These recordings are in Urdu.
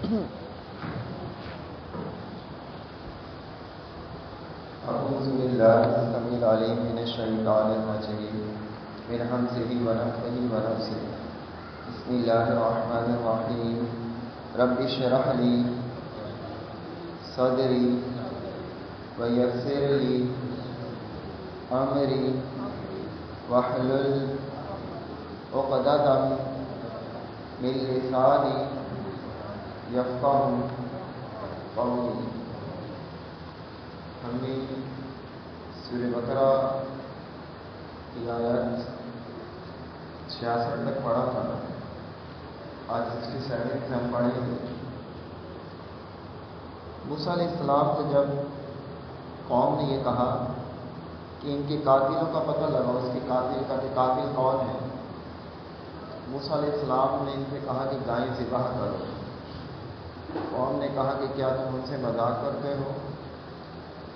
أعوذ بالله السميع العليم من الشيطان الرجيم من همزه ونفخه ونفسه بسم الله الرحمن الرحيم رب اشرح لي صدري ويسر لي أمري واحلل عقدة من لساني يفقهوا قولي. ہم نے سورہ بقرہ کی آیت 66 تک پڑھا تھا. آج 67 سے ہم پڑھیں گے. موسیٰ علیہ السلام سے جب قوم نے یہ کہا کہ ان کے قاتلوں کا پتہ لگاؤ، اس کے قاتل کا کہ قاتل کون ہے، موسیٰ علیہ السلام نے ان سے کہا کہ گائے ذبح کرو. قوم نے کہا کہ کیا تم ان سے مذاق کرتے ہو؟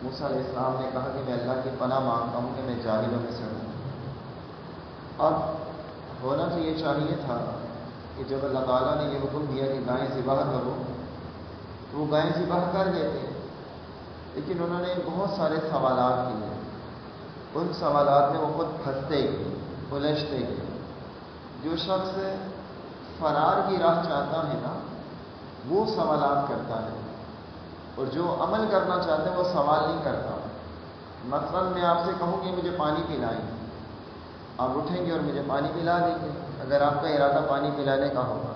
موسیٰ علیہ السلام نے کہا کہ میں اللہ کی پناہ مانگتا ہوں کہ میں جاہلوں میں سے ہوں. اب ہونا تو یہ چاہیے تھا کہ جب اللہ تعالیٰ نے یہ حکم دیا کہ گائے ذبح کرو تو وہ گائے ذبح کر دیتے، لیکن انہوں نے بہت سارے سوالات کیے. ان سوالات میں وہ خود پھنستے گئے، الجھتے گئے. جو شخص فرار کی راہ چاہتا ہے نا، وہ سوالات کرتا ہے، اور جو عمل کرنا چاہتے ہیں وہ سوال نہیں کرتا. مثلا میں آپ سے کہوں کہ مجھے پانی پلائیں، آپ اٹھیں گے اور مجھے پانی پلا دیں گے اگر آپ کا ارادہ پانی پلانے کا ہوگا.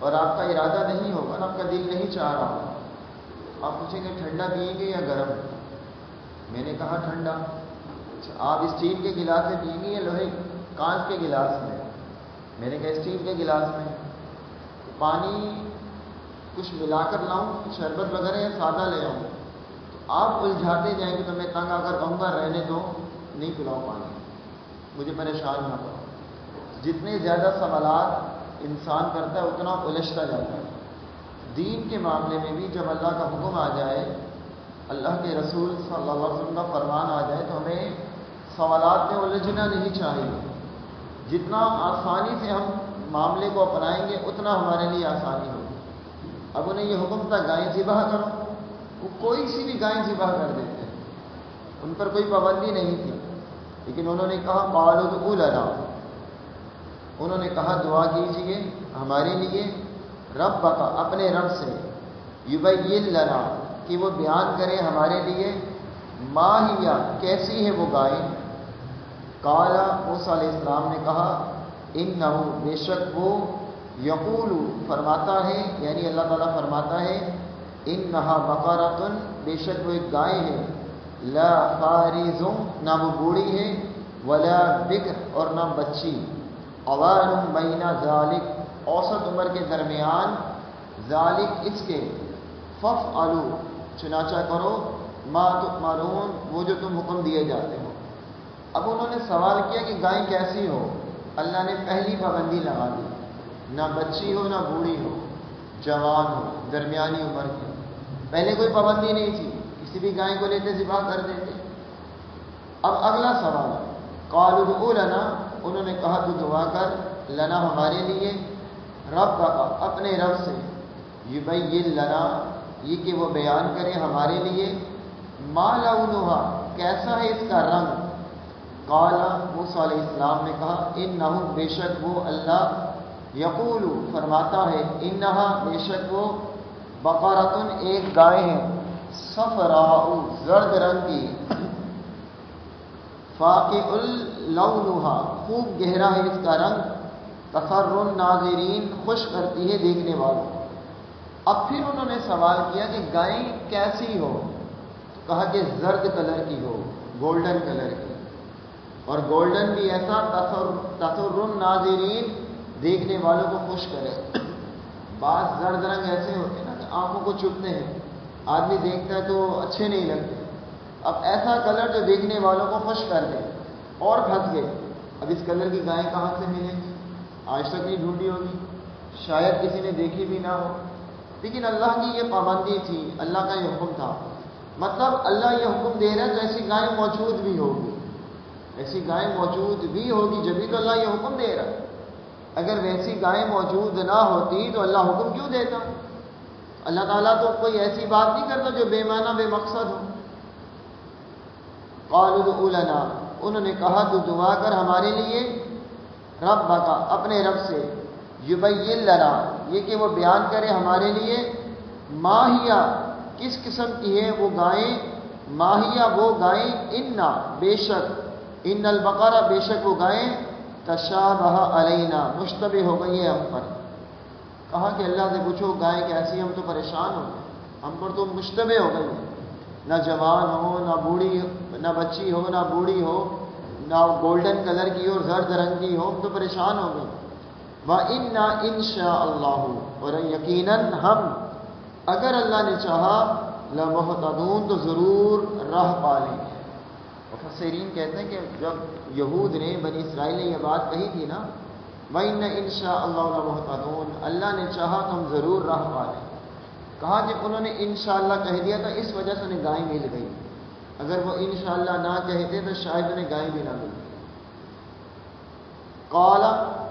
اور آپ کا ارادہ نہیں ہوگا نا، آپ کا دل نہیں چاہ رہا ہوگا، آپ پوچھیں گے ٹھنڈا پئیں گے یا گرم؟ میں نے کہا ٹھنڈا. آپ اسٹیل کے گلاس میں پئیں گے یا لوہے کانچ کے گلاس میں؟ میں نے کہا اسٹیل کے گلاس میں. پانی کچھ ملا کر لاؤں، شربت وغیرہ یا سادہ لے آؤں؟ تو آپ الجھاتے جائیں گے تو میں تنگ آ کر کہوں گا رہنے دو، نہیں پلاؤ پانی، مجھے پریشان نہ کرو. جتنے زیادہ سوالات انسان کرتا ہے اتنا الجھتا جاتا ہے. دین کے معاملے میں بھی جب اللہ کا حکم آ جائے، اللہ کے رسول صلی اللہ علیہ وسلم کا فرمان آ جائے تو ہمیں سوالات میں الجھنا نہیں چاہیے. جتنا آسانی سے ہم معاملے کو اپنائیں گے اتنا ہمارے لیے آسانی ہوگی. اب انہیں یہ حکم تھا گائے ذبح کرو، وہ کوئی سی بھی گائے ذبح کر دیتے ہیں، ان پر کوئی پابندی نہیں تھی. لیکن انہوں نے کہا قالوا ادعوا لنا، انہوں نے کہا دعا کیجئے ہمارے لیے، ربک، اپنے رب سے، یبین لنا، کہ وہ بیان کرے ہمارے لیے، ما ہی، کیسی ہے وہ گائے. قال، موسیٰ علیہ السلام نے کہا، انہ، بے شک وہ، یقول، فرماتا ہے، یعنی اللہ تعالیٰ فرماتا ہے، انہا بقرۃ، بے شک وہ ایک گائے ہے، لا فارض، نہ وہ بوڑھی ہے، ولا بکر، اور نہ بچی، عوان بین ذالک، اوسط عمر کے درمیان، ذالک، اس کے، فافعلوا، چنانچہ کرو، ما تؤمرون، وہ جو تم حکم دیے جاتے ہو. اب انہوں نے سوال کیا کہ گائے کیسی ہو. اللہ نے پہلی پابندی لگا دی، نہ بچی ہو نہ بوڑھی ہو، جوان ہو، درمیانی عمر کی ہو. پہلے کوئی پابندی نہیں تھی، کسی بھی گائے کو لیتے ذبح کر دیتے. اب اگلا سوال، قالوا ادعوا لنا، انہوں نے کہا تو دعا کر، لنا، ہمارے لیے، ربک، اپنے رب سے، یبین لنا، یہ کہ وہ بیان کرے ہمارے لیے، ما لونھا، کیسا ہے اس کا رنگ. قال، موسیٰ علیہ السلام نے کہا، انہ، بے شک وہ اللہ، یقول، فرماتا ہے، انہا، بے شک وہ، بقرۃ، ایک گائے ہے، صفراء، زرد رنگ کی، فاقع لونھا، خوب گہرا ہے اس کا رنگ، تسر الناظرین، خوش کرتی ہے دیکھنے والوں. اب پھر انہوں نے سوال کیا کہ گائے کیسی ہو؟ کہا کہ زرد کلر کی ہو، گولڈن کلر کی، اور گولڈن بھی ایسا تسر الناظرین، دیکھنے والوں کو خوش کرے. بعض زرد رنگ ایسے ہوتے ہیں نا کہ آنکھوں کو چبھتے ہیں، آدمی دیکھتا ہے تو اچھے نہیں لگتے. اب ایسا کلر جو دیکھنے والوں کو خوش کر دے، اور پھنس گئے. اب اس کلر کی گائے کہاں سے ملے گی؟ آج تک نہیں ڈھونڈی ہوگی، شاید کسی نے دیکھی بھی نہ ہو. لیکن اللہ کی یہ پابندی تھی، اللہ کا یہ حکم تھا. مطلب اللہ یہ حکم دے رہا ہے تو ایسی گائے موجود بھی ہوگی، ایسی گائے موجود بھی ہوگی، جبھی تو اللہ یہ حکم دے رہا ہے. اگر ویسی گائے موجود نہ ہوتی تو اللہ حکم کیوں دیتا؟ اللہ تعالیٰ تو کوئی ایسی بات نہیں کرتا جو بے معنی بے مقصد ہو. قالوا ادع لنا، انہوں نے کہا تو دعا کر ہمارے لیے، ربک، اپنے رب سے، یبین لنا، یہ کہ وہ بیان کرے ہمارے لیے، ماہیا، کس قسم کی ہے وہ گائیں، ماہیا وہ گائیں، انا، بے شک، ان البقرہ، بے شک وہ گائیں، تشابہ علینا، مشتبہ ہو گئی ہے ہم پر. کہا کہ اللہ سے پوچھو گائیں کیسی، ہم تو پریشان ہو گئے، ہم پر تو مشتبہ ہو گئی، نہ جوان ہو، نہ بوڑھی، نہ بچی ہو، نہ بوڑھی ہو، نہ گولڈن کلر کی اور زرد رنگ کی ہو، ہم تو پریشان ہو گئے. وَإِنَّا إِن شَاءَ اللَّهُ، اور یقیناً ہم، اگر اللہ نے چاہا، لَمُهْتَدُونَ، تو ضرور راہ پا لیں گے. مفسرین کہتے ہیں کہ جب یہود نے، بنی اسرائیل نے یہ بات کہی تھی نا، وَإِنَّ إِن شَاءَ اللَّهُ لَمُهْتَدُونَ، اللہ نے چاہا تو ہم ضرور راہ پا لیں. کہا کہ انہوں نے انشاءاللہ کہہ دیا تھا، اس وجہ سے انہیں گائیں مل گئی، اگر وہ انشاءاللہ نہ کہتے تو شاید انہیں گائیں بھی نہ ملتی. قال،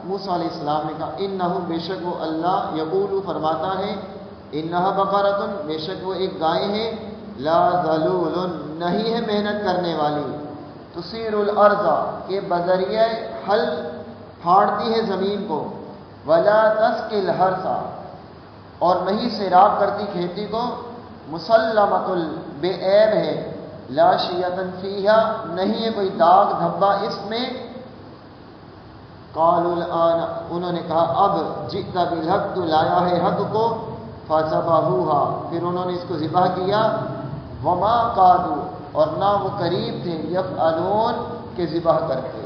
موسیٰ علیہ السلام نے کہا، انہو، بے شک وہ اللہ، یقول، فرماتا ہے، انہا بقرۃ، بے شک وہ ایک گائے ہے، لا ذلول، نہیں ہے محنت کرنے والی، تثیر الارض، کہ بذریعہ حل پھاڑتی ہے زمین کو، ولا تسقی الحرث، اور نہیں سیراب کرتی کھیتی کو، مسلمۃ، بے عیب ہے، لا شیۃ فیہا، نہیں ہے کوئی داغ دھبا اس میں. قالوا الآن، انہوں نے کہا اب، جئت بالحق، تو لایا ہے حق کو، فذبحوها، پھر انہوں نے اس کو ذبح کیا، وما قادوا، اور نہ وہ قریب تھے، یفعلون، کہ ذبح کرتے.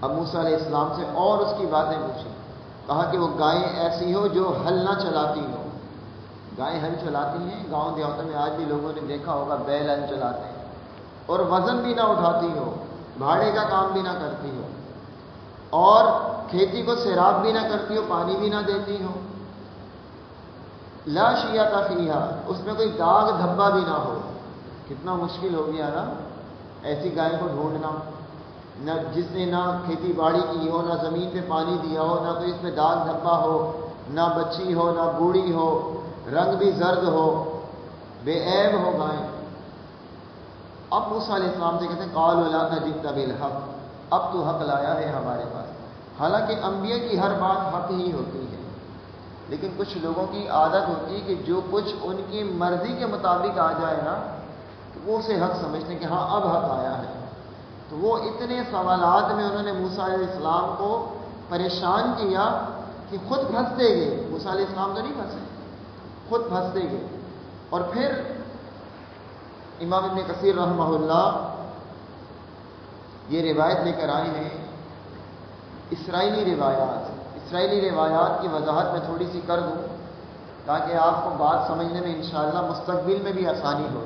اب موسیٰ علیہ السلام سے اور اس کی باتیں پوچھی. کہا کہ وہ گائیں ایسی ہو جو ہل نہ چلاتی ہو. گائیں ہل چلاتی ہیں، گاؤں دیہاتوں میں آج بھی لوگوں نے دیکھا ہوگا، بیل ہل چلاتے ہیں، اور وزن بھی نہ اٹھاتی ہو، بھاڑے کا کام بھی نہ کرتی ہو، اور کھیتی کو سیراب بھی نہ کرتی ہو، پانی بھی نہ دیتی ہو. لا شیۃ فیہا، اس میں کوئی داغ دھبا بھی نہ ہو. کتنا مشکل ہو گیا نا ایسی گائے کو ڈھونڈنا، نہ جس نے نہ کھیتی باڑی کی ہو، نہ زمین پہ پانی دیا ہو، نہ کوئی اس میں داغ دھبا ہو، نہ بچی ہو، نہ بوڑھی ہو، رنگ بھی زرد ہو، بے عیب ہو گائیں. اب موسیٰ علیہ السلام سے کہتے ہیں، قالوا لا جئت بالحق، اب تو حق لایا ہے ہمارے پاس. حالانکہ انبیاء کی ہر بات حق ہی ہوتی ہے، لیکن کچھ لوگوں کی عادت ہوتی ہے کہ جو کچھ ان کی مرضی کے مطابق آ جائے نا، وہ اسے حق سمجھتے ہیں کہ ہاں اب حق آیا ہے. تو وہ اتنے سوالات میں انہوں نے موسیٰ علیہ السلام کو پریشان کیا کہ خود پھنستے گئے. موسیٰ علیہ السلام تو نہیں پھنسے، خود پھنستے گئے. اور پھر امام ابن کثیر رحمہ اللہ یہ روایت لے کر آئے ہیں، اسرائیلی روایات کی وضاحت میں تھوڑی سی کر دوں تاکہ آپ کو بات سمجھنے میں انشاءاللہ مستقبل میں بھی آسانی ہو.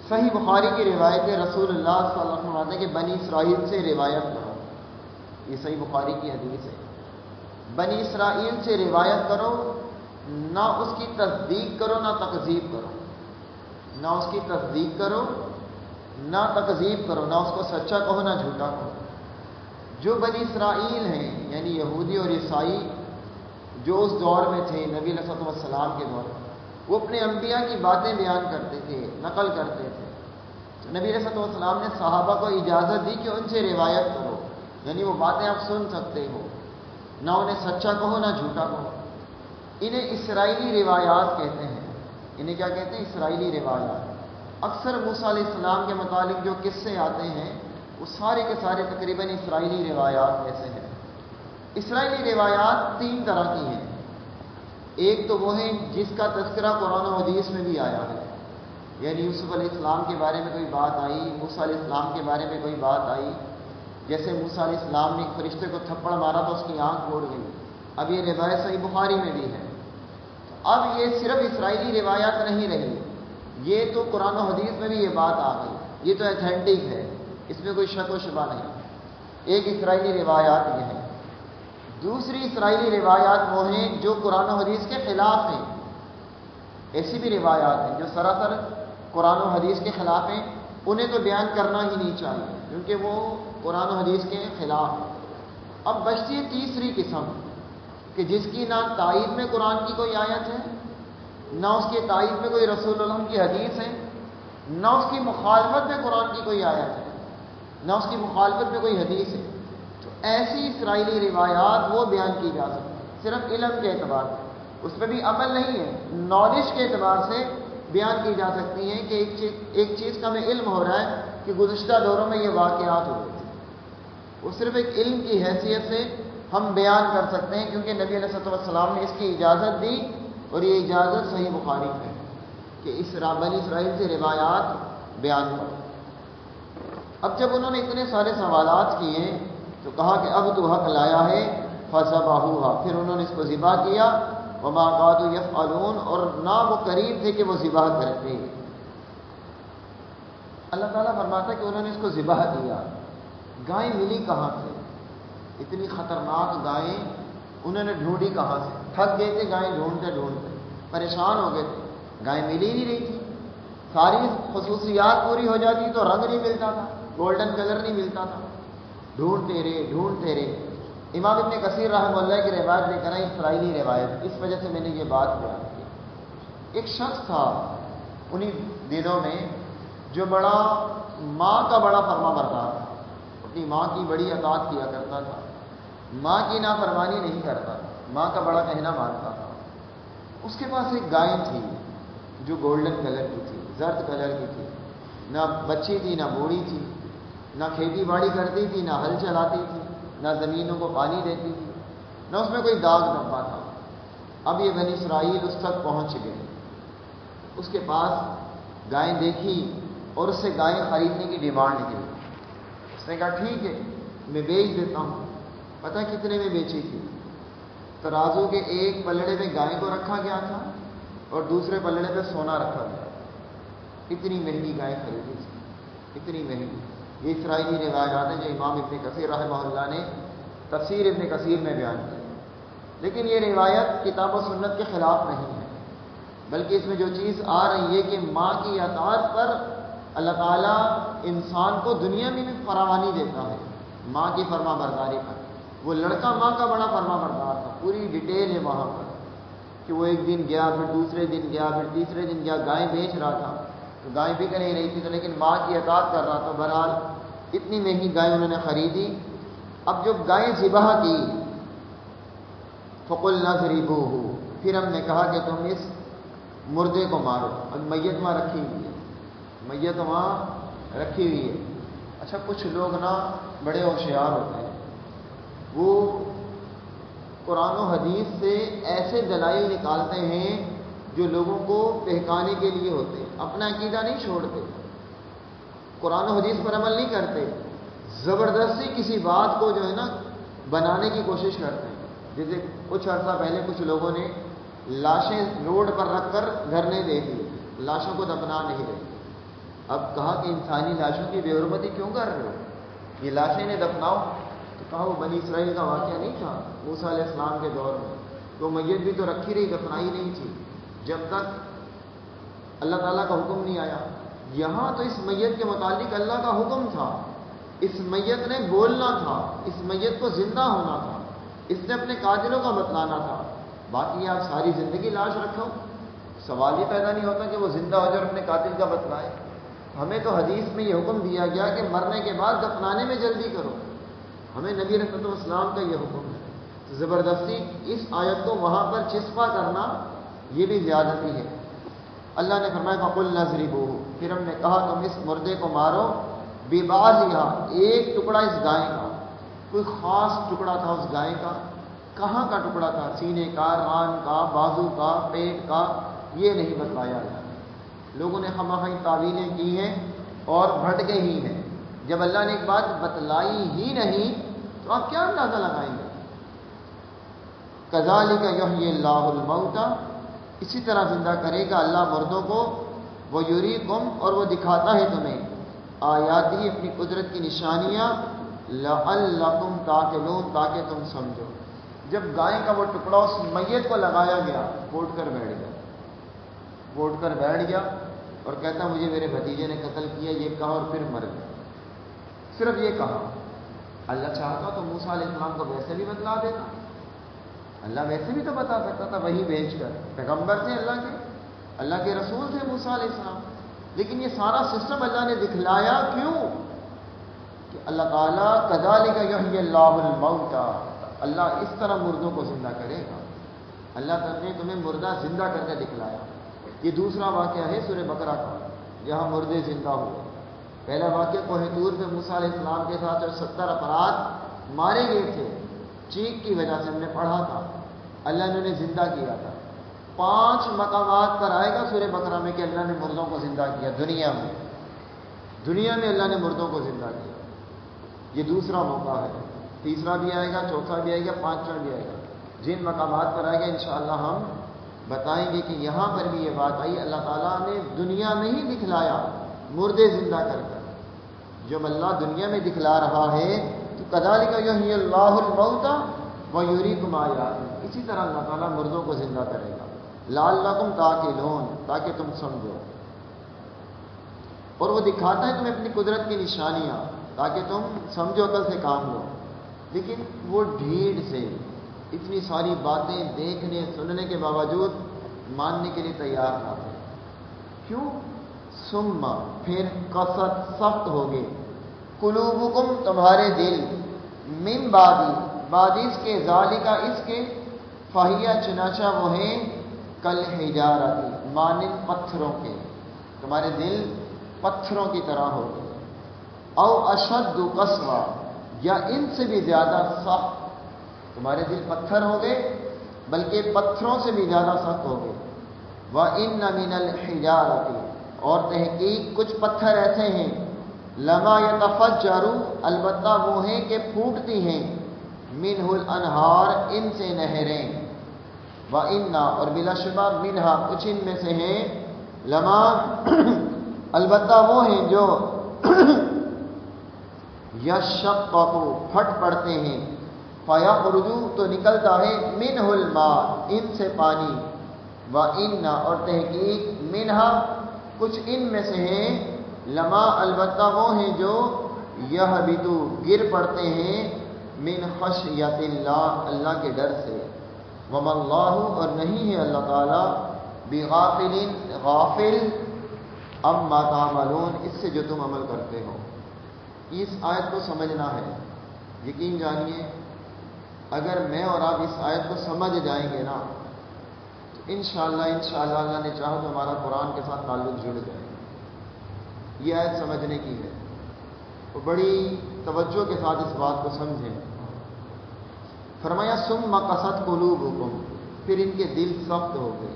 صحیح بخاری کی روایت ہے، رسول اللہ صلی اللہ علیہ وسلم کہ بنی اسرائیل سے روایت کرو. یہ صحیح بخاری کی حدیث ہے. بنی اسرائیل سے روایت کرو، نہ اس کی تصدیق کرو نہ تکذیب کرو، نہ اس کی تصدیق کرو نہ تکذیب کرو، نہ اس کو سچا کہو نہ جھوٹا کہو. جو بنی اسرائیل ہیں یعنی یہودی اور عیسائی جو اس دور میں تھے، نبی علیہ السلام کے دور میں، وہ اپنے انبیاء کی باتیں بیان کرتے تھے، نقل کرتے تھے. تو نبی علیہ السلام نے صحابہ کو اجازت دی کہ ان سے روایت کرو، یعنی وہ باتیں آپ سن سکتے ہو، نہ انہیں سچا کہو نہ جھوٹا کہو. انہیں اسرائیلی روایات کہتے ہیں. انہیں کیا کہتے ہیں؟ اسرائیلی روایات. اکثر موسیٰ علیہ السلام کے متعلق جو قصے آتے ہیں وہ سارے کے سارے تقریباً اسرائیلی روایات میں سے ہیں. اسرائیلی روایات 3 طرح کی ہیں. ایک تو وہ ہے جس کا تذکرہ قرآن و حدیث میں بھی آیا ہے، یعنی یوسف علیہ السلام کے بارے میں کوئی بات آئی، موسیٰ علیہ السلام کے بارے میں کوئی بات آئی، جیسے موسیٰ علیہ السلام نے ایک فرشتے کو تھپڑ مارا تو اس کی آنکھ پھوڑ گئی. اب یہ روایت صحیح بخاری میں بھی ہے. اب یہ صرف اسرائیلی روایات نہیں رہی، یہ تو قرآن و حدیث میں بھی یہ بات آ گئی، یہ تو ایتھینٹک ہے، اس میں کوئی شک و شبہ نہیں. ایک اسرائیلی روایات یہ ہے. دوسری اسرائیلی روایات وہ ہیں جو قرآن و حدیث کے خلاف ہیں. ایسی بھی روایات ہیں جو سراسر قرآن و حدیث کے خلاف ہیں، انہیں تو بیان کرنا ہی نہیں چاہیے کیونکہ وہ قرآن و حدیث کے خلاف ہیں. اب بچتی ہے تیسری قسم، کہ جس کی نہ تائید میں قرآن کی کوئی آیت ہے، نہ اس کی تائید میں کوئی رسول اللہ کی حدیث ہے، نہ اس کی مخالفت میں قرآن کی کوئی آیت ہے، نہ اس کی مخالفت میں کوئی حدیث ہے، تو ایسی اسرائیلی روایات وہ بیان کی جا سکتی صرف علم کے اعتبار سے، اس میں بھی عمل نہیں ہے، نالج کے اعتبار سے بیان کی جا سکتی ہیں کہ ایک چیز کا ہمیں علم ہو رہا ہے کہ گزشتہ دوروں میں یہ واقعات ہوئے تھے، وہ صرف ایک علم کی حیثیت سے ہم بیان کر سکتے ہیں، کیونکہ نبی علیہ السلام نے اس کی اجازت دی، اور یہ اجازت صحیح بخاری ہے کہ بنی اسرائیل سے روایات بیان کرو۔ اب جب انہوں نے اتنے سارے سوالات کیے تو کہا کہ اب تو حق لایا ہے، فذبحوها، پھر انہوں نے اس کو ذبح کیا، وما كادوا يفعلون، اور نہ وہ قریب تھے کہ وہ ذبح کرتے۔ اللہ تعالیٰ فرماتا ہے کہ انہوں نے اس کو ذبح کیا، گائے ملی کہاں سے؟ اتنی خطرناک گائیں انہوں نے ڈھونڈی کہاں سے؟ تھک گئے تھے گائیں ڈھونڈتے ڈھونڈتے، پریشان ہو گئے تھے، گائیں مل ہی نہیں رہی تھی، ساری خصوصیات پوری ہو جاتی تو رنگ نہیں ملتا تھا، گولڈن کلر نہیں ملتا تھا، ڈھونڈتے رہے۔ امام ابن کثیر رحمہ اللہ کی روایت لے کر آئے، اسرائیلی روایت، اس وجہ سے میں نے یہ بات بیان کی۔ ایک شخص تھا انہی دنوں میں جو ماں کا بڑا فرما بردار تھا، اپنی ماں کی بڑی اطاعت کیا کرتا تھا، ماں کی نافرمانی نہیں کرتا تھا، ماں کا بڑا کہنا مانتا تھا۔ اس کے پاس ایک گائے تھی جو گولڈن کلر کی تھی، زرد کلر کی تھی، نہ بچی تھی نہ بوڑھی تھی، نہ کھیتی باڑی کرتی تھی، نہ ہل چلاتی تھی، نہ زمینوں کو پانی دیتی تھی، نہ اس میں کوئی داغ دھبا تھا۔ اب یہ بنی اسرائیل اس تک پہنچ گئے، اس کے پاس گائیں دیکھی اور اس سے گائیں خریدنے کی ڈیمانڈ کی۔ اس نے کہا ٹھیک ہے میں بیچ دیتا ہوں۔ پتہ کتنے میں بیچی تھی؟ ترازو کے ایک پلڑے میں گائے کو رکھا گیا تھا اور دوسرے پلڑے پہ سونا رکھا گیا، اتنی مہنگی گائے خریدی تھی، اتنی مہنگی۔ یہ اسرائیلی روایات ہیں جو امام ابن کثیر رحمہ اللہ نے تفسیر ابن کثیر میں بیان کی، لیکن یہ روایت کتاب و سنت کے خلاف نہیں ہے، بلکہ اس میں جو چیز آ رہی ہے کہ ماں کی اطاعت پر اللہ تعالیٰ انسان کو دنیا میں بھی فراوانی دیتا ہے، ماں کی فرما برداری پر۔ وہ لڑکا ماں کا بڑا فرما بردار تھا، پوری ڈیٹیل ہے وہاں پر کہ وہ ایک دن گیا، پھر دوسرے دن گیا، پھر تیسرے دن گیا، گائیں بیچ رہا تھا تو گائیں بک نہیں رہی تھی تو لیکن ماں کی اطاعت کر رہا تھا۔ بہرحال اتنی مہنگی گائیں انہوں نے خریدی۔ اب جب گائیں ذبح کی فقلنا اضربوہ، پھر ہم نے کہا کہ تم اس مردے کو مارو۔ اب میت وہاں رکھی ہوئی ہے، میت وہاں رکھی ہوئی ہے۔ اچھا کچھ لوگ نا بڑے ہوشیار ہوتے ہیں، وہ قرآن و حدیث سے ایسے دلائل نکالتے ہیں جو لوگوں کو بہکانے کے لیے ہوتے ہیں، اپنا عقیدہ نہیں چھوڑتے، قرآن و حدیث پر عمل نہیں کرتے، زبردستی کسی بات کو جو ہے نا بنانے کی کوشش کرتے ہیں۔ جیسے کچھ عرصہ پہلے کچھ لوگوں نے لاشیں روڈ پر رکھ کر دھرنے دے دی، لاشوں کو دفنا نہیں رہے۔ اب کہا کہ انسانی لاشوں کی بے حرمتی کیوں کر رہے ہو، یہ لاشیں نے دفناؤ۔ تو کہا وہ بنی اسرائیل کا واقعہ نہیں تھا موسیٰ علیہ السلام کے دور میں، تو میت بھی تو رکھی رہی، دفنائی نہیں تھی جب تک اللہ تعالیٰ کا حکم نہیں آیا۔ یہاں تو اس میت کے متعلق اللہ کا حکم تھا، اس میت نے بولنا تھا، اس میت کو زندہ ہونا تھا، اس نے اپنے قاتلوں کا بتلانا تھا۔ باقی آپ ساری زندگی لاش رکھو، سوال ہی پیدا نہیں ہوتا کہ وہ زندہ ہو جائے اور اپنے قاتل کا بتلائے۔ ہمیں تو حدیث میں یہ حکم دیا گیا کہ مرنے کے بعد دفنانے میں جلدی کرو، ہمیں نبی علیہ السلام کا یہ حکم ہے۔ تو زبردستی اس آیت کو وہاں پر چسپا کرنا یہ بھی زیادتی ہے۔ اللہ نے فرمایا فَقُلْنَا اضْرِبُوهُ، پھر ہم نے کہا تم اس مردے کو مارو، بِبَعْضِهَا، ایک ٹکڑا اس گائے کا، کوئی خاص ٹکڑا تھا اس گائے کا، کہاں کا ٹکڑا تھا، سینے کا، ران کا، بازو کا، پیٹ کا، یہ نہیں بتلایا گیا۔ لوگوں نے خواہی تعویلیں کی ہیں اور بھٹکے ہی ہیں۔ جب اللہ نے ایک بات بتلائی ہی نہیں تو آپ کیا اندازہ لگائیں گے؟ کذالک یحیی اللہ الموتى، اسی طرح زندہ کرے گا اللہ مردوں کو، ویریکم، اور وہ دکھاتا ہے تمہیں، آیاتی، اپنی قدرت کی نشانیاں، لعلکم تعقلون، تاکہ تم سمجھو۔ جب گائے کا وہ ٹکڑا اس میت کو لگایا گیا، ووٹ کر بیٹھ گیا اور کہتا مجھے میرے بھتیجے نے قتل کیا، یہ کہا اور پھر مر گیا، صرف یہ کہا۔ اللہ چاہتا تو موسیٰ علیہ السلام کو ویسے بھی بتلا دیتا، اللہ ویسے بھی تو بتا سکتا تھا وہی بھیج کر، پیغمبر تھے اللہ کے رسول تھے موسیٰ علیہ السلام، لیکن یہ سارا سسٹم اللہ نے دکھلایا کیوں؟ کہ اللہ تعالیٰ کذالک یحیی اللہ الموتیٰ، اللہ اس طرح مردوں کو زندہ کرے گا، اللہ تعالیٰ نے تمہیں مردہ زندہ کر کے دکھلایا۔ یہ دوسرا واقعہ ہے سورہ بقرہ کا جہاں مردے زندہ ہوئے۔ پہلا واقعہ کوہ طور پہ موسیٰ علیہ السلام کے ساتھ 70 افراد مارے گئے تھے، چیخ کی وجہ سے ہم نے پڑھا تھا، اللہ نے انہیں زندہ کیا تھا۔ 5 مقامات پر آئے گا سورہ بقرہ میں کہ اللہ نے مردوں کو زندہ کیا دنیا میں اللہ نے مردوں کو زندہ کیا۔ یہ دوسرا موقع ہے، تیسرا بھی آئے گا، چوتھا بھی آئے گا، 5واں بھی آئے گا۔ جن مقامات پر آئے گا انشاءاللہ ہم بتائیں گے کہ یہاں پر بھی یہ بات آئی، اللہ تعالیٰ نے دنیا میں ہی دکھلایا مردے زندہ کر کر۔ جب اللہ دنیا میں دکھلا رہا ہے تو کذالک یحیی اللہ الموتیٰ ویریکم آیاتہ، اسی طرح اللہ تعالیٰ مردوں کو زندہ کرے گا، لعلکم تعقلون، تاکہ تم سمجھو، اور وہ دکھاتا ہے تمہیں اپنی قدرت کی نشانیاں تاکہ تم سمجھو، عقل سے کام لو۔ لیکن وہ ڈھیڑ سے اتنی ساری باتیں دیکھنے سننے کے باوجود ماننے کے لیے تیار نہ تھے۔ کیوں؟ ثم پھر قست سخت ہوگے، قلوبکم تمہارے دل، من بعد اس کے، ذالکا اس کے، فہیا چنانچہ وہ ہیں کل حجارتی مانند پتھروں کے، تمہارے دل پتھروں کی طرح ہو گئے، او اشد قسوہ یا ان سے بھی زیادہ سخت، تمہارے دل پتھر ہو گئے بلکہ پتھروں سے بھی زیادہ سخت ہو گئے۔ وَإِنَّ مِنَ الْحِجَارَةِ اور تحقیق کچھ پتھر ایسے ہیں، لَمَا يَتَفَجَّرُ البتہ وہ ہیں کہ پھوٹتی ہیں، مِنْهُ الْأَنْهَارُ ان سے نہریں، وَإِنَّ اور بلا شبہ منہا کچھ ان میں سے ہیں، لَمَا البتہ وہ ہیں جو یشقق پھٹ پڑتے ہیں، فَيَخْرُجُ تو نکلتا ہے، مِنْهُ الْمَاءُ ان سے پانی، وَإِنَّ اور تحقیق منہا کچھ ان میں سے ہیں، لما البتہ وہ ہیں جو یہبط گر پڑتے ہیں، من خشیت اللہ اللہ کے ڈر سے، وما اللہ اور نہیں ہے اللہ تعالیٰ بغافل غافل اما تعملون اس سے جو تم عمل کرتے ہو۔ اس آیت کو سمجھنا ہے، یقین جانیے اگر میں اور آپ اس آیت کو سمجھ جائیں گے نا تو انشاءاللہ اللہ نے چاہا تو ہمارا قرآن کے ساتھ تعلق جڑ جائے۔ یہ آیت سمجھنے کی ہے، تو بڑی توجہ کے ساتھ اس بات کو سمجھیں۔ فرمایا ثم قست قلوبکم پھر ان کے دل سخت ہو گئے،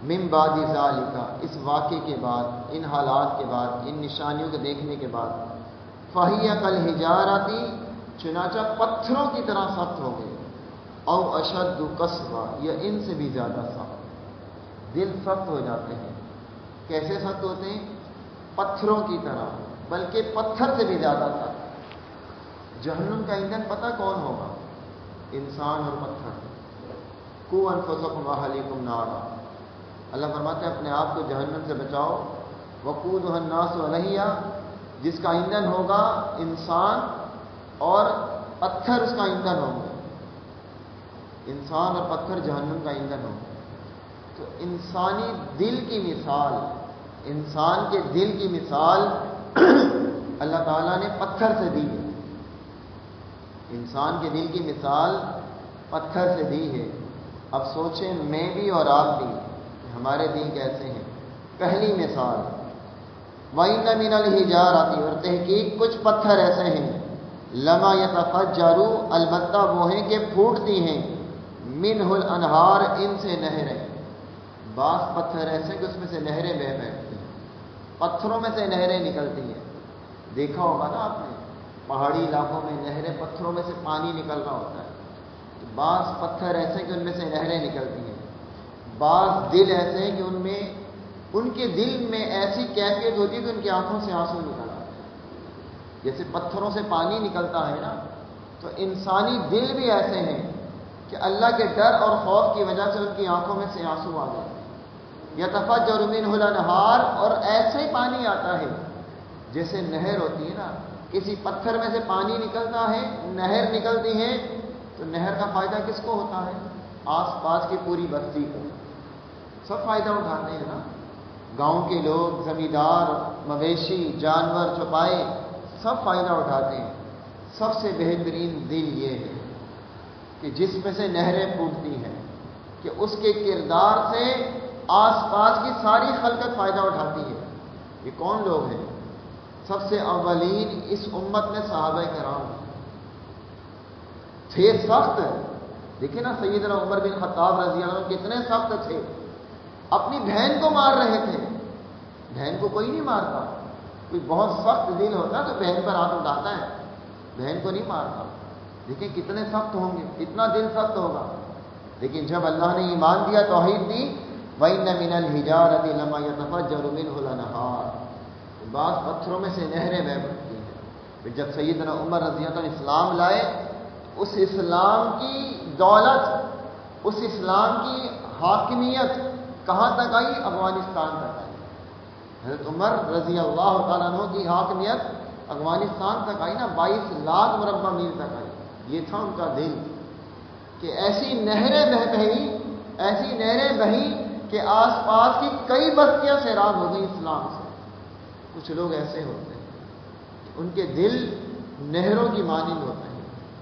من بعد ذالک اس واقعے کے بعد، ان حالات کے بعد، ان نشانیوں کو دیکھنے کے بعد، فہی کالحجارۃ چنانچہ پتھروں کی طرح سخت ہو گئے، او اشد قسوہ یا ان سے بھی زیادہ سخت۔ دل سخت ہو جاتے ہیں، کیسے سخت ہوتے ہیں؟ پتھروں کی طرح، بلکہ پتھر سے بھی زیادہ سخت۔ جہنم کا ایندھن پتہ کون ہوگا؟ انسان اور پتھر۔ قوا انفسکم واہلیکم نارا، اللہ فرماتے ہیں اپنے آپ کو جہنم سے بچاؤ، وقودھا الناس والحیہ جس کا ایندھن ہوگا انسان اور پتھر اس کا ایندھن ہوگا، انسان اور پتھر جہنم کا ایندھن ہوگا۔ تو انسانی دل کی مثال، انسان کے دل کی مثال اللہ تعالیٰ نے پتھر سے دی ہے، انسان کے دل کی مثال پتھر سے دی ہے۔ اب سوچیں میں بھی اور آپ بھی ہمارے دل کیسے ہیں۔ پہلی مثال وَإِنَّ مِنَ الْحِجَارَةِ اور تحقیق کچھ پتھر ایسے ہیں، لَمَا يَتَفَجَّرُ البتہ وہ ہیں کہ پھوٹتی ہیں، مِنْهُ الْأَنْهَارُ ان سے نہریں۔ بعض پتھر ایسے کہ اس میں سے نہریں بہہ بیٹھتی ہیں، پتھروں میں سے نہریں نکلتی ہیں۔ دیکھا ہوگا نا آپ نے پہاڑی علاقوں میں نہریں، پتھروں میں سے پانی نکل رہا ہوتا ہے۔ بعض پتھر ایسے کہ ان میں سے نہریں نکلتی ہیں، بعض دل ایسے ہیں کہ ان کے دل میں ایسی کیفیت ہوتی ہے کہ ان کی آنکھوں سے آنسو نکل آتے ہیں، جیسے پتھروں سے پانی نکلتا ہے نا، تو انسانی دل بھی ایسے ہیں کہ اللہ کے ڈر اور خوف کی وجہ سے ان کی آنکھوں میں سے آنسو آ جاتے ہیں۔ یتفجر منہ الانہار اور ایسے ہی پانی آتا ہے جیسے نہر ہوتی ہے نا، کسی پتھر میں سے پانی نکلتا ہے، نہر نکلتی ہے، تو نہر کا فائدہ کس کو ہوتا ہے؟ آس پاس کی پوری بستی کو سب فائدہ اٹھاتے ہیں نا، گاؤں کے لوگ، زمیندار، مویشی، جانور، چوپائے، سب فائدہ اٹھاتے ہیں۔ سب سے بہترین دل یہ ہے کہ جس میں سے نہریں پھوٹتی ہیں، کہ اس کے کردار سے آس پاس کی ساری خلقت فائدہ اٹھاتی ہے۔ یہ کون لوگ ہیں؟ سب سے اولین اس امت میں صحابہ کرام تھے سخت۔ دیکھیں نا سیدنا عمر بن خطاب رضی اللہ عنہ کتنے سخت تھے، اپنی بہن کو مار رہے تھے۔ بہن کو کوئی نہیں مارتا، کوئی بہت سخت دل ہوتا تو بہن پر ہاتھ اٹھاتا ہے، بہن کو نہیں مارتا۔ دیکھیں کتنے سخت ہوں گے، کتنا دل سخت ہوگا۔ لیکن جب اللہ نے ایمان دیا، توحید دی، وَإِنَّ مِنَ الْحِجَارَةِ لَمَا يَتَفَجَّرُ مِنْهُ الْأَنْهَارُ، بعض پتھروں میں سے نہریں بہہ پڑتی ہیں۔ پھر جب سیدنا عمر رضی اللہ عنہ اسلام لائے، اس اسلام کی دولت، اس اسلام کی حاکمیت کہاں تک آئی؟ افغانستان تک آئی۔ حضرت عمر رضی اللہ تعالیٰ عنہ کی حاکمیت افغانستان تک آئی نا، 22 لاکھ مربع میل تک آئی۔ یہ تھا ان کا دل کہ ایسی نہریں بہیں کہ آس پاس کی کئی بستیاں سیراب ہو گئی اسلام سے۔ کچھ لوگ ایسے ہوتے ہیں کہ ان کے دل نہروں کی مانند ہوتے ہیں۔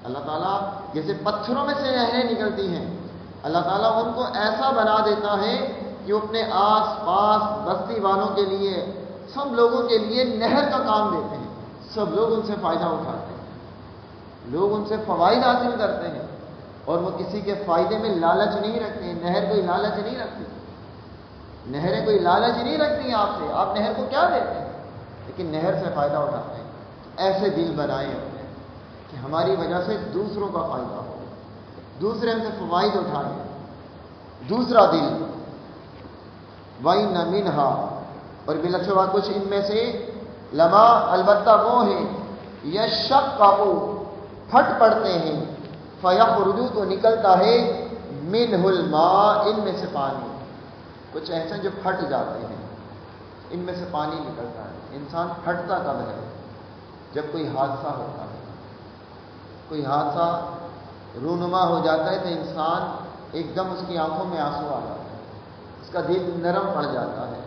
اللہ تعالیٰ جیسے پتھروں میں سے نہریں نکلتی ہیں، اللہ تعالیٰ ان کو ایسا بنا دیتا ہے کہ وہ اپنے آس پاس بستی والوں کے لیے، سب لوگوں کے لیے نہر کا کام دیتے ہیں۔ سب لوگ ان سے فائدہ اٹھاتے ہیں، لوگ ان سے فوائد حاصل کرتے ہیں، اور وہ کسی کے فائدے میں لالچ نہیں رکھتے ہیں۔ نہر کوئی لالچ نہیں رکھتی، نہریں کوئی لالچ نہیں رکھتی ہیں آپ سے، آپ نہر کو کیا دیتے ہیں، لیکن نہر سے فائدہ اٹھاتے ہیں۔ ایسے دل بنائیں اپنے کہ ہماری وجہ سے دوسروں کا فائدہ ہو، دوسرے ہم سے فوائد اٹھائیں۔ دوسرا دل، وَإِنَّ مِنْهَا، اور بلکہ کچھ ان میں سے لما، البتہ وہ ہیں، یشقق، پھٹ پڑتے ہیں، فیخرج، تو نکلتا ہے، منہ الماء، ان میں سے پانی۔ کچھ ایسے جو پھٹ جاتے ہیں، ان میں سے پانی نکلتا ہے۔ انسان پھٹتا کب ہے؟ جب کوئی حادثہ ہوتا ہے، کوئی حادثہ رونما ہو جاتا ہے تو انسان ایک دم اس کی آنکھوں میں آنسو آ جاتا ہے، اس کا دل نرم پڑ جاتا ہے،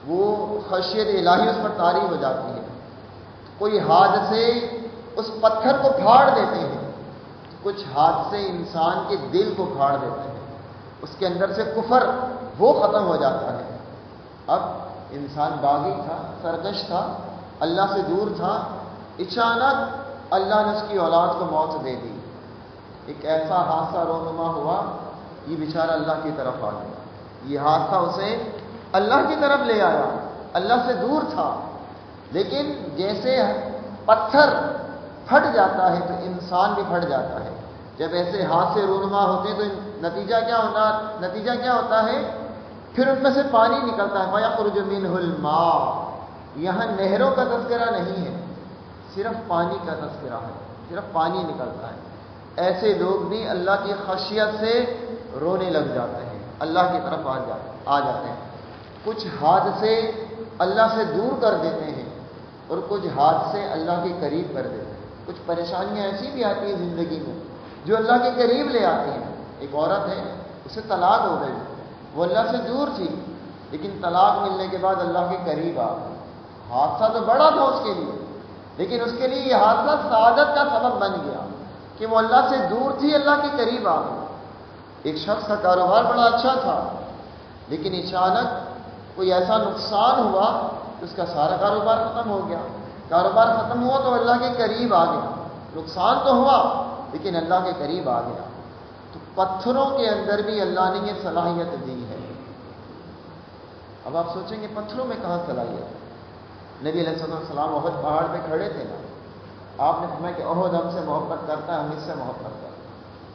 وہ خشیت الہی اس پر طاری ہو جاتی ہے۔ کوئی حادثے اس پتھر کو پھاڑ دیتے ہیں، کچھ حادثے انسان کے دل کو پھاڑ دیتے ہیں، اس کے اندر سے کفر وہ ختم ہو جاتا ہے۔ اب انسان باغی تھا، سرکش تھا، اللہ سے دور تھا، اچانک اللہ نے اس کی اولاد کو موت دے دی۔ ایک ایسا حادثہ رونما ہوا، یہ بیچارہ اللہ کی طرف آ گیا، یہ حادثہ اسے اللہ کی طرف لے آیا، اللہ سے دور تھا۔ لیکن جیسے پتھر پھٹ جاتا ہے تو انسان بھی پھٹ جاتا ہے۔ جب ایسے حادثے رونما ہوتے ہیں تو نتیجہ کیا ہوتا ہے؟ پھر ان میں سے پانی نکلتا ہے، فَيَخْرُجُ مِنْهُ الْمَاءُ۔ یہاں نہروں کا تذکرہ نہیں ہے، صرف پانی کا تذکرہ ہے، صرف پانی نکلتا ہے۔ ایسے لوگ بھی اللہ کی خشیت سے رونے لگ جاتے ہیں، اللہ کی طرف آ جاتے ہیں۔ کچھ حادثے اللہ سے دور کر دیتے ہیں اور کچھ حادثے اللہ کے قریب کر دیتے ہیں۔ کچھ پریشانیاں ایسی بھی آتی ہیں زندگی میں جو اللہ کے قریب لے آتی ہیں۔ ایک عورت ہے، اسے طلاق ہو گئی، وہ اللہ سے دور تھی، لیکن طلاق ملنے کے بعد اللہ کے قریب آ گئی۔ حادثہ تو بڑا تھا اس کے لیے، لیکن اس کے لیے یہ حادثہ سعادت کا سبب بن گیا کہ وہ اللہ سے دور تھی، اللہ کے قریب آ گئی۔ ایک شخص کا کاروبار بڑا اچھا تھا، لیکن اچانک کوئی ایسا نقصان ہوا کہ اس کا سارا کاروبار ختم ہو گیا۔ کاروبار ختم ہوا تو اللہ کے قریب آ گیا، نقصان تو ہوا لیکن اللہ کے قریب آ گیا۔ تو پتھروں کے اندر بھی اللہ نے یہ صلاحیت دی ہے۔ اب آپ سوچیں گے پتھروں میں کہاں صلاحیت؟ نبی علیہ السلام احد پہاڑ پہ کھڑے تھے نا، آپ نے فرمایا کہ احد ہم سے محبت کرتا ہے، ہم اس سے محبت کرتے ہیں،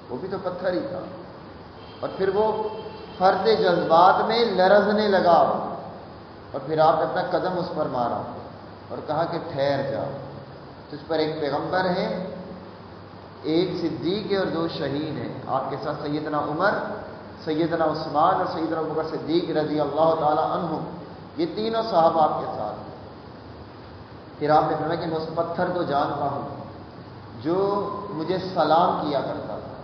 وہ بھی تو پتھر ہی تھا۔ اور پھر وہ فرد جذبات میں لرزنے لگا، اور پھر آپ نے اپنا قدم اس پر مارا اور کہا کہ ٹھہر جا، تجھ پر ایک پیغمبر ہے، ایک صدیق ہے اور 2 شہید ہیں، آپ کے ساتھ سیدنا عمر، سیدنا عثمان اور سیدنا ابوبکر صدیق رضی اللہ تعالی عنہم، یہ تینوں صحابہ آپ کے ساتھ۔ پھر آپ نے فرمایا کہ میں اس پتھر کو جانتا ہوں جو مجھے سلام کیا کرتا تھا،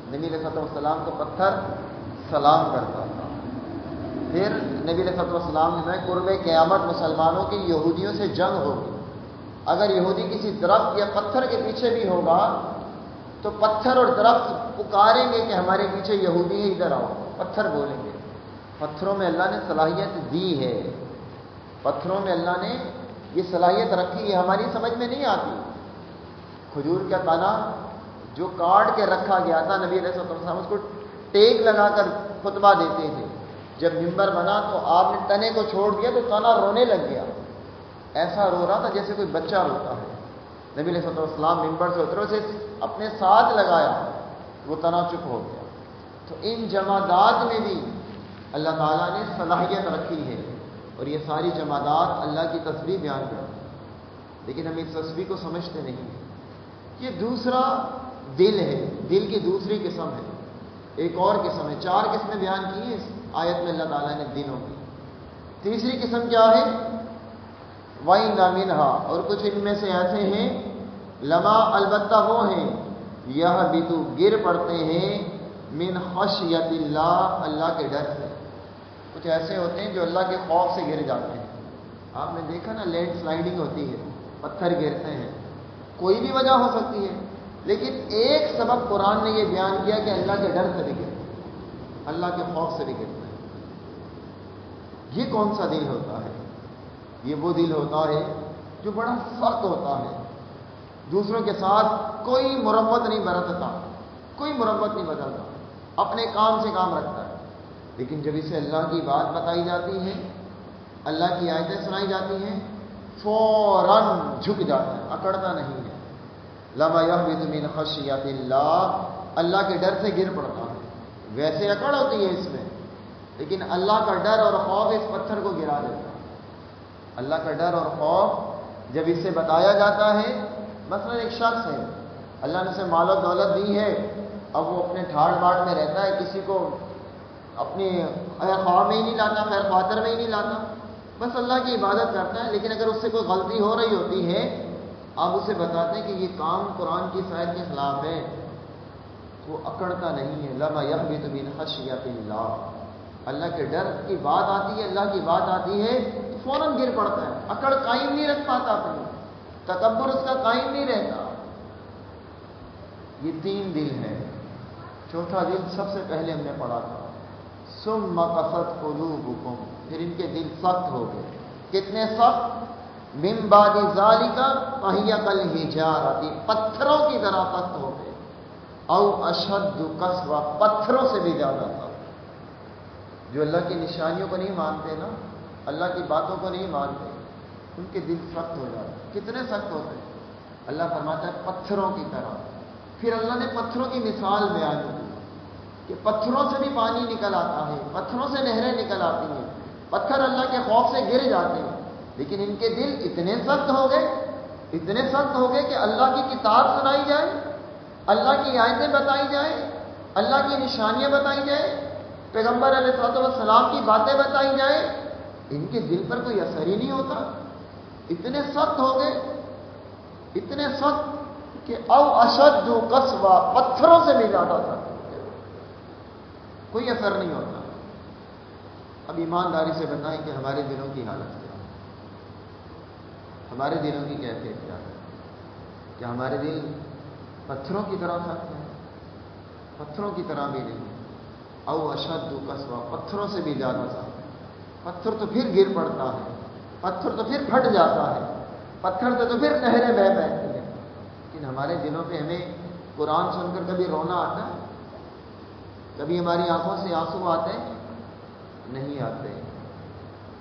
نبی علیہ السلام کو پتھر سلام کرتا تھا. پھر نبی علیہ السلام نے قرب قیامت مسلمانوں کی یہودیوں سے جنگ ہوگی. اگر یہودی کسی درخت یا پتھر کے پیچھے بھی ہوگا تو پتھر اور درخت پکاریں گے کہ ہمارے پیچھے یہودی ہے، ادھر آؤ. پتھر بولیں گے. پتھروں میں اللہ نے صلاحیت دی ہے. پتھروں میں اللہ نے یہ صلاحیت رکھی ہے، ہماری سمجھ میں نہیں آتی. کھجور کا تنا جو کاٹ کے رکھا گیا تھا، نبی علیہ السلام اس کو ٹیک لگا کر خطبہ دیتے تھے. جب ممبر بنا تو آپ نے تنے کو چھوڑ دیا تو تنا رونے لگ گیا. ایسا رو رہا تھا جیسے کوئی بچہ روتا ہے. نبی علیہ السلام ممبر سے اترے، اسے اپنے ساتھ لگایا، وہ تنا چپ ہو گیا. تو ان جمادات میں بھی اللہ تعالیٰ نے صلاحیت رکھی ہے، اور یہ ساری جمادات اللہ کی تسبیح بیان کرتی ہیں. لیکن ہم اس تسبیح کو سمجھتے نہیں. یہ دوسرا دل ہے، دل کی دوسری قسم ہے. ایک اور قسم ہے. 4 قسمیں بیان کی ہیں اس آیت میں اللہ تعالیٰ نے دلوں کی. تیسری قسم کیا ہے؟ وَإِنَّ مِنْهَا، اور کچھ ان میں سے ایسے ہیں، لما البتہ وہ ہیں، یہبطُ گر پڑتے ہیں، من خشیت اللہ، اللہ کے ڈر سے. کچھ ایسے ہوتے ہیں جو اللہ کے خوف سے گر جاتے ہیں. آپ نے دیکھا نا، لینڈ سلائڈنگ ہوتی ہے، پتھر گرتے ہیں. کوئی بھی وجہ ہو سکتی ہے، لیکن ایک سبب قرآن نے یہ بیان کیا کہ اللہ کے ڈر سے بھی گرتے ہیں، اللہ کے خوف سے بھی گرتے ہیں. یہ کون سا دل ہوتا ہے؟ یہ وہ دل ہوتا ہے جو بڑا سخت ہوتا ہے، دوسروں کے ساتھ کوئی مربت نہیں برتتا، کوئی مربت نہیں بدلتا، اپنے کام سے کام رکھتا ہے. لیکن جب اسے اللہ کی بات بتائی جاتی ہے، اللہ کی آیتیں سنائی جاتی ہیں، فوراً جھک جاتا ہے، اکڑتا نہیں ہے. لما یہبط من خشیت اللہ، اللہ کے ڈر سے گر پڑتا ہے. ویسے اکڑ ہوتی ہے اس میں، لیکن اللہ کا ڈر اور خوف اس پتھر کو گرا دیتا ہے. اللہ کا ڈر اور خوف جب اسے بتایا جاتا ہے، مثلا ایک شخص ہے، اللہ نے اسے مال و دولت دی ہے، اب وہ اپنے ٹھاڑ باڑ میں رہتا ہے، کسی کو اپنی خیر خواہ میں ہی نہیں لاتا، خیر خاطر میں ہی نہیں لاتا، بس اللہ کی عبادت کرتا ہے. لیکن اگر اس سے کوئی غلطی ہو رہی ہوتی ہے، آپ اسے بتاتے ہیں کہ یہ کام قرآن کی آیت کے خلاف ہے، وہ اکڑتا نہیں ہے. لما یہبط من خشیت اللہ، اللہ کے ڈر کی بات آتی ہے، اللہ کی بات آتی ہے تو فوراً گر پڑتا ہے. اکڑ قائم نہیں رکھ پاتا اپنی، تکبر اس کا قائم نہیں رہتا. یہ 3 دل ہیں. چوتھا دل سب سے پہلے ہم نے پڑھا تھا، ثم قست قلوبکم، پھر ان کے دل سخت ہو گئے. کتنے سخت؟ من بعد ذالک فہی کالحجارۃ، پتھروں کی طرح سخت ہو گئے. او اشد قسوہ، پتھروں سے بھی زیادہ سخت. جو اللہ کی نشانیوں کو نہیں مانتے نا، اللہ کی باتوں کو نہیں مانتے، ان کے دل سخت ہو جاتے. کتنے سخت ہوتے ہیں؟ اللہ فرماتا ہے پتھروں کی طرح. پھر اللہ نے پتھروں کی مثال بیان کی کہ پتھروں سے بھی پانی نکل آتا ہے، پتھروں سے نہریں نکل آتی ہیں. پتھر اللہ کے خوف سے گر جاتے ہیں، لیکن ان کے دل اتنے سخت ہو گئے، اتنے سخت ہو گئے کہ اللہ کی کتاب سنائی جائے، اللہ کی آیتیں بتائی جائیں، اللہ کی نشانیاں بتائی جائیں، پیغمبر علیہ السلام کی باتیں بتائی جائیں، ان کے دل پر کوئی اثر ہی نہیں ہوتا. اتنے سخت ہو گئے، اتنے سخت کہ او اشد قسوہ، پتھروں سے بھی زیادہ سخت ہو گئے، کوئی اثر نہیں ہوتا. اب ایمانداری سے بتائیں کہ ہمارے دلوں کی حالت کیا ہے، ہمارے دلوں کی کیفیت کیا ہے؟ کہ ہمارے دل پتھروں کی طرح سخت ہیں؟ پتھروں کی طرح بھی نہیں. او اشد قسوہ، پتھروں سے بھی زیادہ سخت. پتھر تو پھر گر پڑتا ہے، پتھر تو پھر پھٹ جاتا ہے، پتھر سے تو پھر نہریں بہہ بہتی ہیں. لیکن ہمارے دلوں پہ ہمیں قرآن سن کر کبھی رونا آتا ہے؟ کبھی ہماری آنکھوں سے آنسو آتے ہیں؟ نہیں آتے.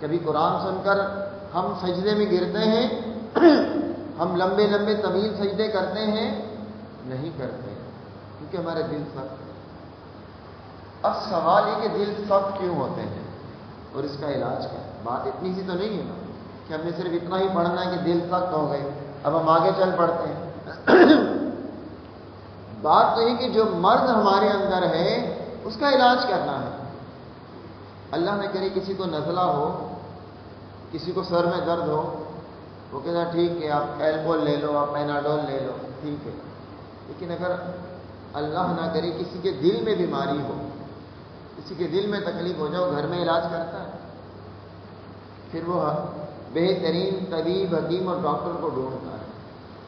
کبھی قرآن سن کر ہم سجدے میں گرتے ہیں، ہم لمبے لمبے طویل سجدے کرتے ہیں؟ نہیں کرتے، کیونکہ ہمارے دل سخت ہیں. اب سوال یہ کہ دل سخت کیوں ہوتے ہیں اور اس کا علاج کیا ہے؟ بات اتنی سی تو نہیں ہے نا کہ ہم نے صرف اتنا ہی پڑھنا ہے کہ دل سخت ہو گئے، اب ہم آگے چل پڑتے ہیں. بات تو یہ کہ جو مرض ہمارے اندر ہے اس کا علاج کرنا ہے. اللہ نہ کرے کسی کو نزلہ ہو، کسی کو سر میں درد ہو، وہ کہتا ٹھیک ہے آپ ایلکول لے لو، آپ پیناڈول لے لو، ٹھیک ہے. لیکن اگر اللہ نہ کرے کسی کے دل میں بیماری ہو، کسی کے دل میں تکلیف ہو جائے، گھر میں علاج کرتا ہے، پھر وہ بہترین طبیب، حکیم اور ڈاکٹر کو ڈھونڈتا ہے،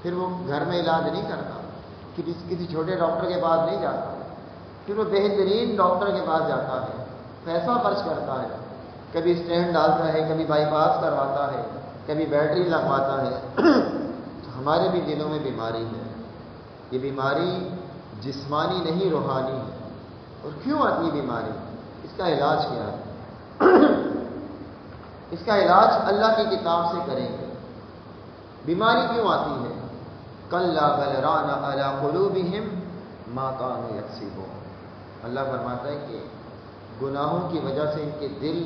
پھر وہ گھر میں علاج نہیں کرتا، کسی چھوٹے ڈاکٹر کے پاس نہیں جاتا، پھر وہ بہترین ڈاکٹر کے پاس جاتا ہے، پیسہ خرچ کرتا ہے، کبھی اسٹینڈ ڈالتا ہے، کبھی بائی پاس کرواتا ہے، کبھی بیٹری لگواتا ہے۔ تو ہمارے بھی دلوں میں بیماری ہے، یہ بیماری جسمانی نہیں روحانی ہے۔ اور کیوں آتی ہے بیماری؟ اس کا علاج کیا ہے؟ اس کا علاج اللہ کی کتاب سے کریں گے۔ بیماری کیوں آتی ہے؟ کَلَّا بَلْ رَانَ عَلَىٰ قُلُوبِهِمْ مَا كَانُوا يَكْسِبُونَ۔ اللہ فرماتا ہے کہ گناہوں کی وجہ سے ان کے دل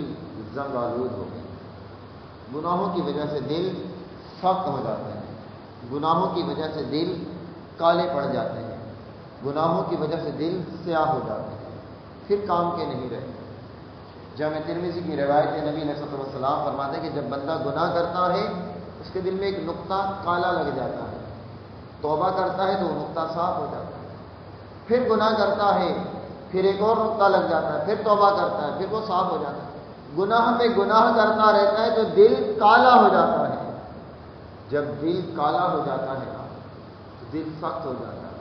زنگ آلود ہو گئے، گناہوں کی وجہ سے دل سخت ہو جاتے ہیں، گناہوں کی وجہ سے دل کالے پڑ جاتے ہیں، گناہوں کی وجہ سے دل سیاہ ہو جاتے ہیں، پھر کام کے نہیں رہتے۔ جامع ترمذی کی روایت ہے، نبی علیہ الصلوۃ والسلام فرماتے ہیں کہ جب بندہ گناہ کرتا ہے اس کے دل میں ایک نقطہ کالا لگ جاتا ہے، توبہ کرتا ہے تو وہ نقطہ صاف ہو جاتا ہے، پھر گناہ کرتا ہے، پھر ایک اور نقطہ لگ جاتا ہے، پھر توبہ کرتا ہے، پھر وہ صاف ہو جاتا ہے۔ گناہ میں گناہ کرتا رہتا ہے تو دل کالا ہو جاتا ہے۔ جب دل کالا ہو جاتا ہے تو دل سخت ہو جاتا ہے،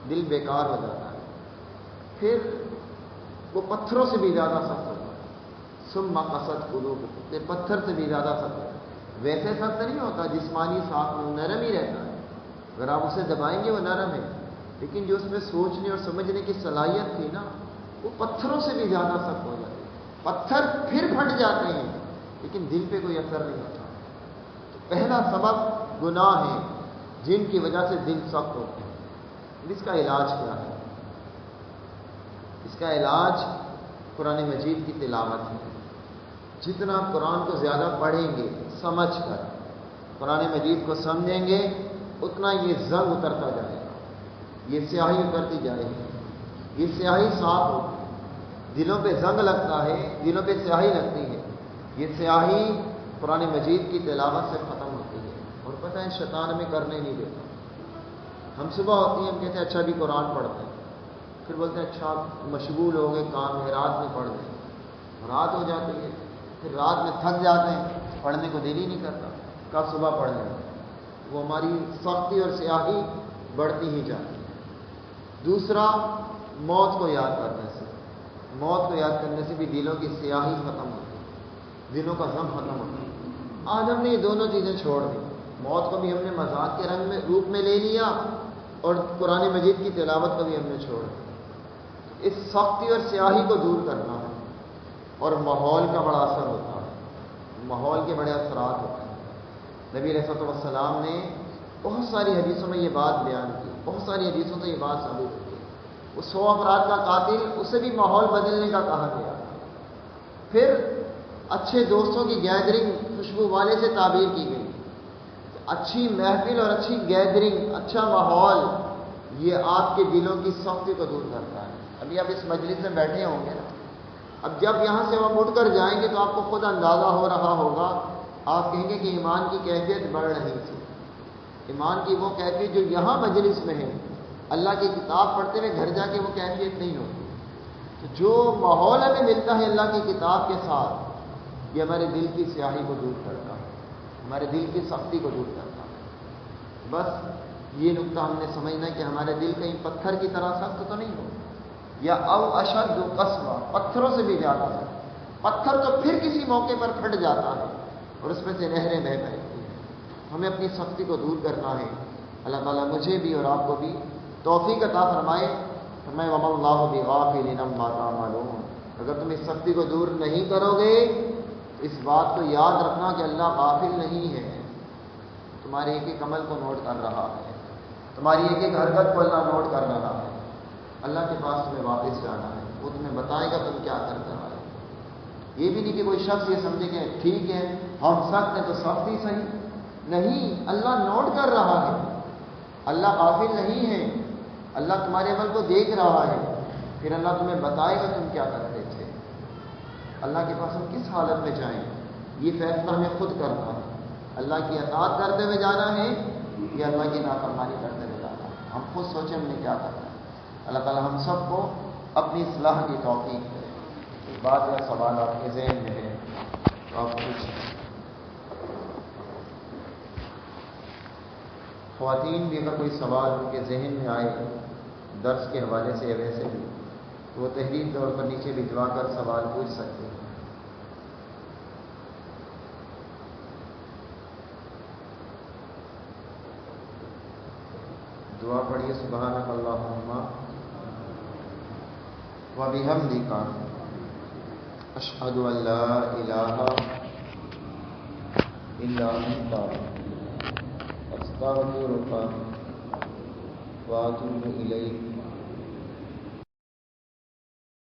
دل بیکار ہو جاتا ہے، پھر وہ پتھروں سے بھی زیادہ سخت ہوتا ہے۔ ثم قست قلوبکم، یہ پتھر سے بھی زیادہ سخت ہوتا ہے۔ ویسے سخت نہیں ہوتا، جسمانی سخت نرم ہی رہتا ہے، اگر آپ اسے دبائیں گے وہ نرم ہے، لیکن جو اس میں سوچنے اور سمجھنے کی صلاحیت تھی نا، وہ پتھروں سے بھی زیادہ سخت ہو جاتی ہے۔ پتھر پھر پھٹ جاتے ہیں لیکن دل پہ کوئی اثر نہیں ہوتا۔ تو پہلا سبب گناہ ہے جن کی وجہ سے دل سخت ہوتے ہیں۔ اس کا علاج کیا ہے؟ اس کا علاج قرآن مجید کی تلاوت ہے۔ جتنا آپ قرآن کو زیادہ پڑھیں گے سمجھ کر، قرآن مجید کو سمجھیں گے، اتنا یہ زنگ اترتا جائے گا، یہ سیاہی اترتی جائے گی، یہ سیاہی صاف ہوگی۔ دلوں پہ زنگ لگتا ہے، دلوں پہ سیاہی لگتی ہے، یہ سیاہی قرآن مجید کی تلاوت سے ختم ہوتی ہے۔ اور پتہ ہے شیطان ہمیں کرنے نہیں دیتا۔ ہم صبح ہوتی ہیں، ہم کہتے ہیں اچھا بھی قرآن پڑھتے ہیں، پھر بولتے ہیں اچھا مشغول ہو گئے کام ہے، رات میں پڑھ لیں، رات ہو جاتی ہے، پھر رات میں تھک جاتے ہیں، پڑھنے کو دل ہی نہیں کرتا، کب صبح پڑھ لیں۔ وہ ہماری سختی اور سیاہی بڑھتی ہی جاتی ہے۔ دوسرا، موت کو یاد کرنے سے، موت کو یاد کرنے سے بھی دلوں کی سیاہی ختم ہوتی ہے، دلوں کا غم ختم ہوتا ہے۔ آج ہم نے یہ دونوں چیزیں چھوڑ دی، موت کو بھی ہم نے مذاق کے رنگ میں روپ میں لے لیا اور قرآن مجید کی تلاوت کو بھی ہم نے چھوڑ دیا۔ اس سختی اور سیاہی کو دور کرنا ہے، اور ماحول کا بڑا اثر ہوتا ہے، ماحول کے بڑے اثرات ہوتے ہیں۔ نبی علیہ الصلوۃ والسلام نے بہت ساری حدیثوں میں یہ بات بیان کی، بہت ساری حدیثوں سے یہ بات ثابت ہوتی ہے۔ وہ 100 افراد کا قاتل، اسے بھی ماحول بدلنے کا کہا گیا۔ پھر اچھے دوستوں کی گیدرنگ خوشبو والے سے تعبیر کی گئی۔ اچھی محفل اور اچھی گیدرنگ، اچھا ماحول، یہ آپ کے دلوں کی سختی کو دور کرتا ہے۔ ابھی آپ اس مجلس میں بیٹھے ہوں گے نا، اب جب یہاں سے ہم اٹھ کر جائیں گے تو آپ کو خود اندازہ ہو رہا ہوگا، آپ کہیں گے کہ ایمان کی کیفیت بڑھ رہی تھی۔ ایمان کی وہ کیفیت جو یہاں مجلس میں ہے، اللہ کی کتاب پڑھتے ہوئے گھر جا کے وہ کیفیت نہیں ہوتی۔ تو جو ماحول ہمیں ملتا ہے اللہ کی کتاب کے ساتھ، یہ ہمارے دل کی سیاہی کو دور کرتا ہے، ہمارے دل کی سختی کو دور کرتا ہے۔ بس یہ نقطہ ہم نے سمجھنا ہے کہ ہمارے دل کہیں پتھر کی طرح سخت تو نہیں ہو، یا او اشد قسوہ، پتھروں سے بھی زیادہ ہے۔ پتھر تو پھر کسی موقع پر پھٹ جاتا ہے اور اس میں سے نہریں بہہ بہتی ہیں۔ ہمیں اپنی سختی کو دور کرنا ہے۔ اللہ تعالیٰ مجھے بھی اور آپ کو بھی توفیق عطا فرمائے۔ فرمائے وَمَا اللَّهُ بِغَافِلٍ عَمَّا تَعْمَلُونَ۔ اگر تم اس سختی کو دور نہیں کرو گے، اس بات کو یاد رکھنا کہ اللہ غافل نہیں ہے، تمہارے ایک ایک عمل کو نوٹ کر رہا ہے، تمہاری ایک ایک حرکت کو اللہ نوٹ کر رہا ہے۔ اللہ کے پاس تمہیں واپس جانا ہے، وہ تمہیں بتائے گا تم کیا کر رہا ہے۔ یہ بھی نہیں کہ کوئی شخص یہ سمجھے کہ ٹھیک ہے ہم سخت ہیں تو سخت ہی صحیح، نہیں، اللہ نوٹ کر رہا ہے، اللہ غافل نہیں ہے، اللہ تمہارے عمل کو دیکھ رہا ہے، پھر اللہ تمہیں بتائے گا تم کیا کرتے تھے۔ اللہ کے پاس ہم کس حالت میں جائیں، یہ فیصلہ ہمیں خود کرنا ہے۔ اللہ کی اطاعت کرتے ہوئے جانا ہے یا اللہ کی نافرمانی کرتے ہوئے جانا ہے، ہم خود سوچیں ہم نے کیا کرنا ہے۔ اللہ تعالی ہم سب کو اپنی اصلاح کی توفیق دے۔ بات یا سوال آپ کے ذہن میں ہے تو آپ پوچھیں۔ خواتین بھی اگر کوئی سوال ان کے ذہن میں آئے درس کے حوالے سے یا ویسے بھی تو وہ تحریر طور پر نیچے بھجوا کر سوال پوچھ سکتے ہیں۔ دعا پڑھیے۔ سبحانک اللہم وبحمدک اشہد ان لا الہ الا انت استغفرک واتوب الیک۔